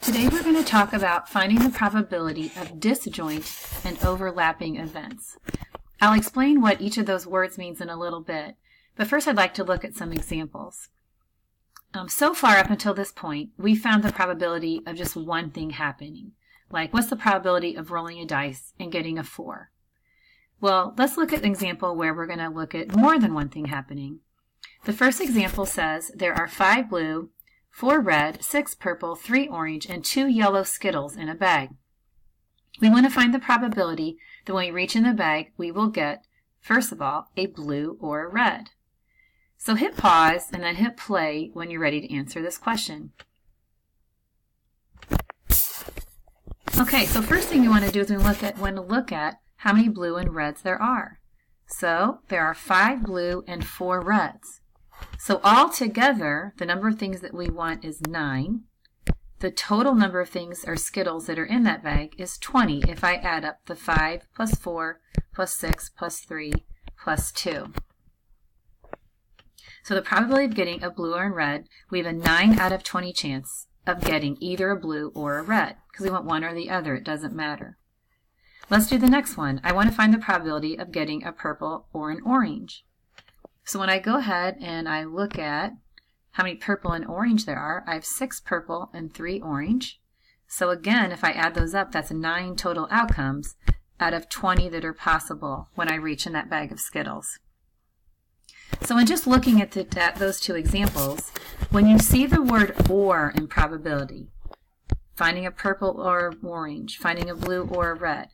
Today we're going to talk about finding the probability of disjoint and overlapping events. I'll explain what each of those words means in a little bit, but first I'd like to look at some examples. So far up until this point, we found the probability of just one thing happening. Like, what's the probability of rolling a dice and getting a 4? Well, let's look at an example where we're going to look at more than one thing happening. The first example says there are 5 blue, 4 red, 6 purple, 3 orange, and 2 yellow Skittles in a bag. We want to find the probability that when we reach in the bag, we will get, first of all, a blue or a red. So hit pause and then hit play when you're ready to answer this question. Okay, so first thing you want to do is we want to look at how many blue and reds there are. So there are 5 blue and 4 reds. So all together, the number of things that we want is 9. The total number of things or Skittles that are in that bag is 20 if I add up the 5 plus 4 plus 6 plus 3 plus 2. So the probability of getting a blue or a red, we have a 9 out of 20 chance of getting either a blue or a red, because we want one or the other, it doesn't matter. Let's do the next one. I want to find the probability of getting a purple or an orange. So when I go ahead and I look at how many purple and orange there are, I have 6 purple and 3 orange. So again, if I add those up, that's 9 total outcomes out of 20 that are possible when I reach in that bag of Skittles. So in just looking at those two examples, when you see the word or in probability, finding a purple or orange, finding a blue or a red,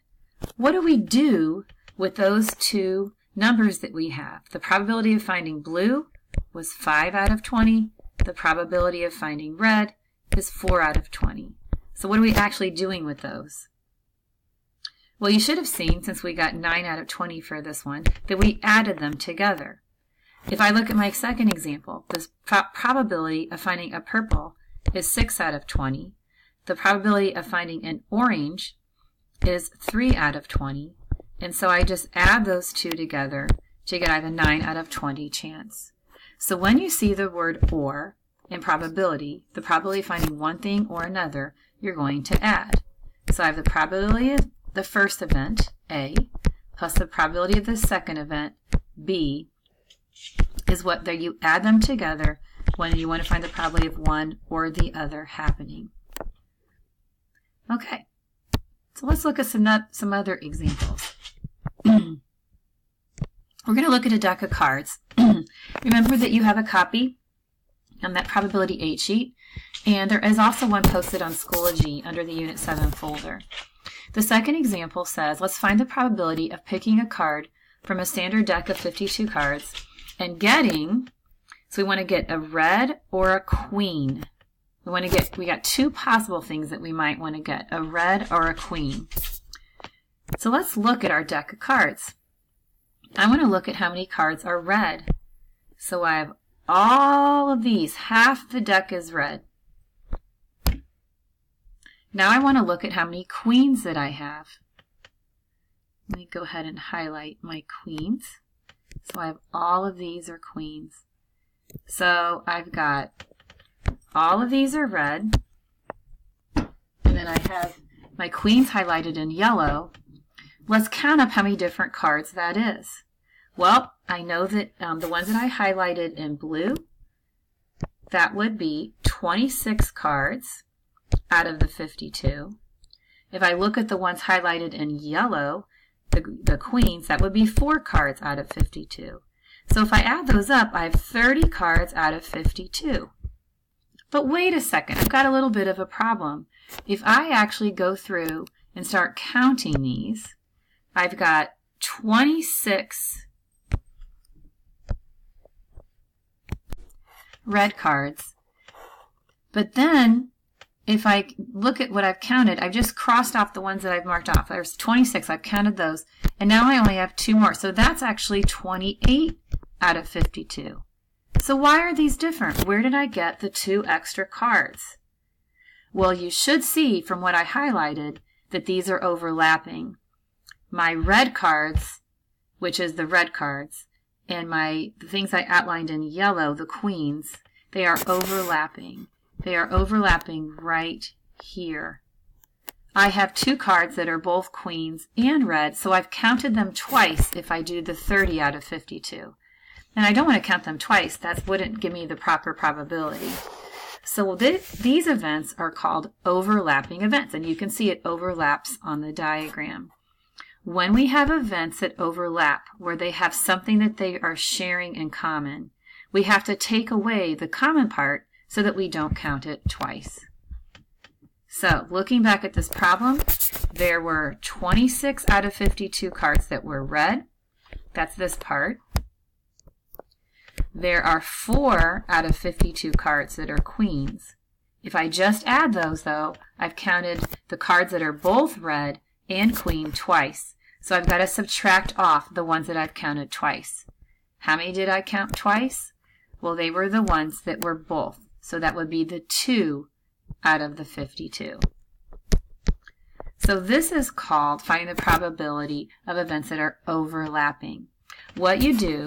what do we do with those two numbers that we have? The probability of finding blue was 5 out of 20. The probability of finding red is 4 out of 20. So what are we actually doing with those? Well, you should have seen, since we got 9 out of 20 for this one, that we added them together. If I look at my second example, the probability of finding a purple is 6 out of 20. The probability of finding an orange is 3 out of 20. And so I just add those two together to get I have a 9 out of 20 chance. So when you see the word or in probability, the probability of finding one thing or another, you're going to add. So I have the probability of the first event, A, plus the probability of the second event, B, is what you add them together when you want to find the probability of one or the other happening. Okay, so let's look at some other examples. We're going to look at a deck of cards. Remember that you have a copy on that probability 8 sheet, and there is also one posted on Schoology under the Unit 7 folder. The second example says, let's find the probability of picking a card from a standard deck of 52 cards and getting, so we want to get a red or a queen. We got 2 possible things that we might want to get, a red or a queen. So let's look at our deck of cards. I want to look at how many cards are red. So I have all of these. Half the deck is red. Now I want to look at how many queens that I have. Let me go ahead and highlight my queens. So I have all of these are queens. So I've got all of these are red. And then I have my queens highlighted in yellow. Let's count up how many different cards that is. Well, I know that the ones that I highlighted in blue, that would be 26 cards out of the 52. If I look at the ones highlighted in yellow, the queens, that would be 4 cards out of 52. So if I add those up, I have 30 cards out of 52. But wait a second, I've got a little bit of a problem. If I actually go through and start counting these, I've got 26 red cards, but then if I look at what I've counted, I've just crossed off the ones that I've marked off. There's 26, I've counted those, and now I only have 2 more. So that's actually 28 out of 52. So why are these different? Where did I get the 2 extra cards? Well, you should see from what I highlighted that these are overlapping. My red cards, which is the red cards, and the things I outlined in yellow, the queens, they are overlapping. They are overlapping right here. I have two cards that are both queens and red, so I've counted them twice if I do the 30 out of 52. And I don't want to count them twice. That wouldn't give me the proper probability. So these events are called overlapping events, and you can see it overlaps on the diagram. When we have events that overlap, where they have something that they are sharing in common, we have to take away the common part so that we don't count it twice. So looking back at this problem, there were 26 out of 52 cards that were red. That's this part. There are 4 out of 52 cards that are queens. If I just add those, though, I've counted the cards that are both red and queen twice. So I've got to subtract off the ones that I've counted twice. How many did I count twice? Well, they were the ones that were both. So that would be the 2 out of the 52. So this is called finding the probability of events that are overlapping. What you do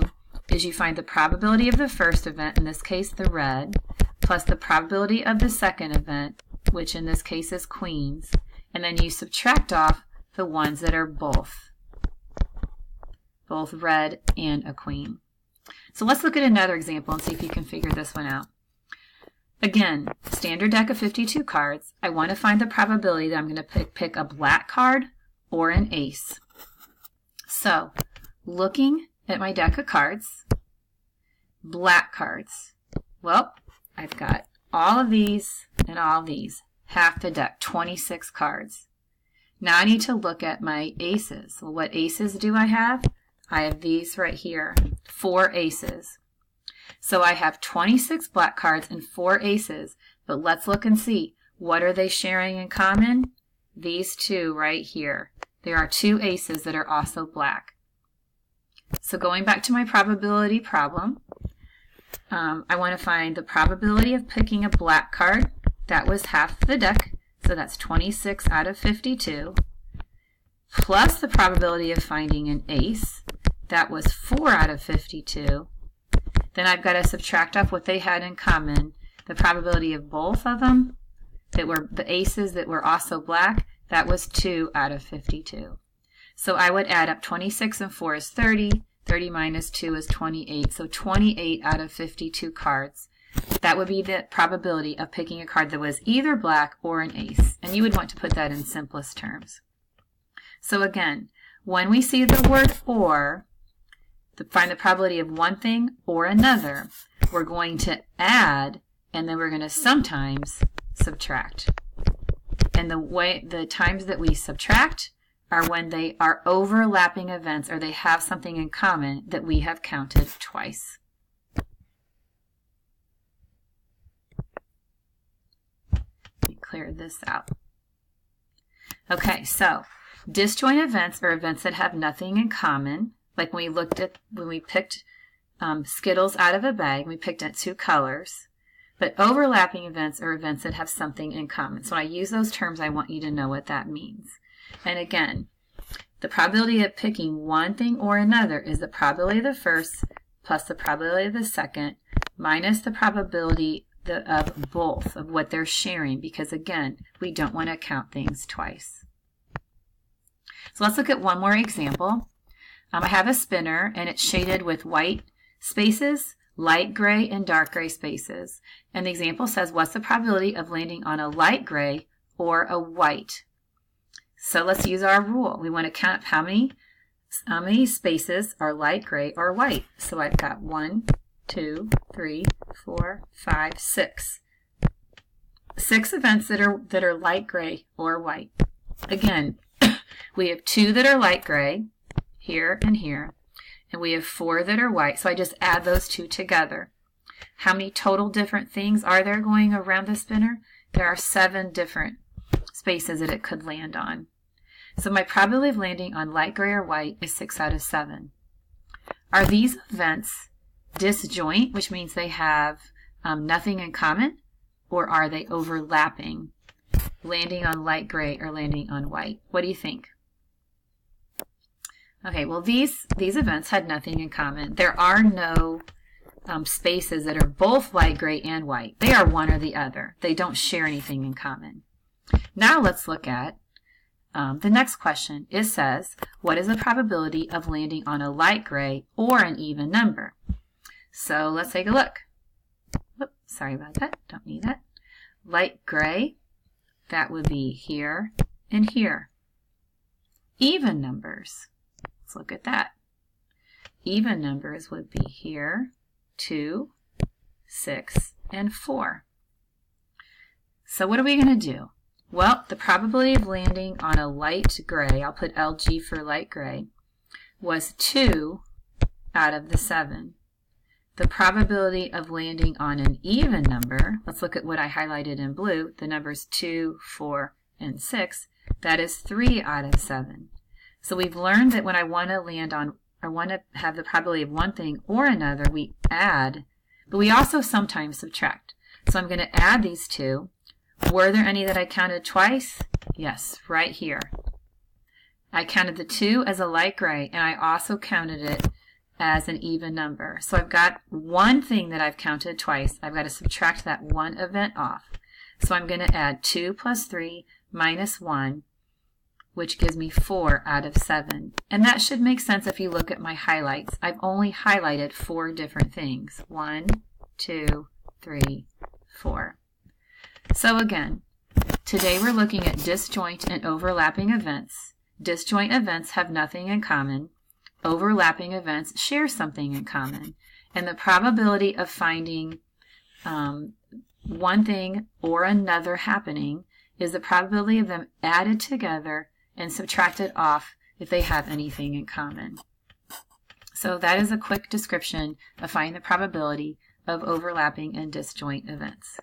is you find the probability of the first event, in this case the red, plus the probability of the second event, which in this case is queens, and then you subtract off the ones that are both red and a queen. So let's look at another example and see if you can figure this one out. Again, standard deck of 52 cards. I want to find the probability that I'm going to pick a black card or an ace. So, looking at my deck of cards, black cards. Well, I've got all of these and all of these. Half the deck, 26 cards. Now I need to look at my aces. Well, what aces do I have? I have these right here, 4 aces. So I have 26 black cards and 4 aces, but let's look and see. What are they sharing in common? These two right here. There are 2 aces that are also black. So going back to my probability problem, I want to find the probability of picking a black card. That was half the deck, so that's 26 out of 52, plus the probability of finding an ace. That was 4 out of 52. Then I've got to subtract off what they had in common. The probability of both of them, that were the aces that were also black, that was 2 out of 52. So I would add up 26 and 4 is 30. 30 minus 2 is 28. So 28 out of 52 cards. That would be the probability of picking a card that was either black or an ace. And you would want to put that in simplest terms. So again, when we see the word or, to find the probability of one thing or another, we're going to add, and then we're going to sometimes subtract. And the times that we subtract are when they are overlapping events, or they have something in common that we have counted twice. Let me clear this out. Okay, so disjoint events are events that have nothing in common. Like when we picked Skittles out of a bag, we picked at 2 colors. But overlapping events are events that have something in common. So when I use those terms, I want you to know what that means. And again, the probability of picking one thing or another is the probability of the first plus the probability of the second minus the probability of both, of what they're sharing, because again, we don't want to count things twice. So let's look at one more example. I have a spinner, and it's shaded with white spaces, light gray, and dark gray spaces. And the example says, what's the probability of landing on a light gray or a white? So let's use our rule. We want to count how many spaces are light gray or white. So I've got 1, 2, 3, 4, 5, 6. 6 events that are light gray or white. Again, we have 2 that are light gray, here and here, and we have 4 that are white, so I just add those 2 together. How many total different things are there going around the spinner? There are 7 different spaces that it could land on. So my probability of landing on light gray or white is 6 out of 7. Are these events disjoint, which means they have nothing in common, or are they overlapping, landing on light gray or landing on white? What do you think? Okay, well these events had nothing in common. There are no spaces that are both light gray and white. They are one or the other. They don't share anything in common. Now let's look at the next question. It says, what is the probability of landing on a light gray or an even number? So let's take a look. Oops, sorry about that. Don't need that. Light gray, that would be here and here. Even numbers, let's look at that. Even numbers would be here, 2, 6, and 4. So what are we going to do? Well, the probability of landing on a light gray, I'll put LG for light gray, was 2 out of the 7. The probability of landing on an even number, let's look at what I highlighted in blue, the numbers 2, 4, and 6, that is 3 out of 7. So we've learned that when I want to land on, or want to have the probability of one thing or another, we add, but we also sometimes subtract. So I'm going to add these two. Were there any that I counted twice? Yes, right here. I counted the 2 as a light gray, and I also counted it as an even number. So I've got one thing that I've counted twice. I've got to subtract that one event off. So I'm going to add 2 plus 3 minus 1, which gives me 4 out of 7. And that should make sense if you look at my highlights. I've only highlighted 4 different things. 1, 2, 3, 4. So again, today we're looking at disjoint and overlapping events. Disjoint events have nothing in common. Overlapping events share something in common. And the probability of finding one thing or another happening is the probability of them added together and subtracted off if they have anything in common. So that is a quick description of finding the probability of overlapping and disjoint events.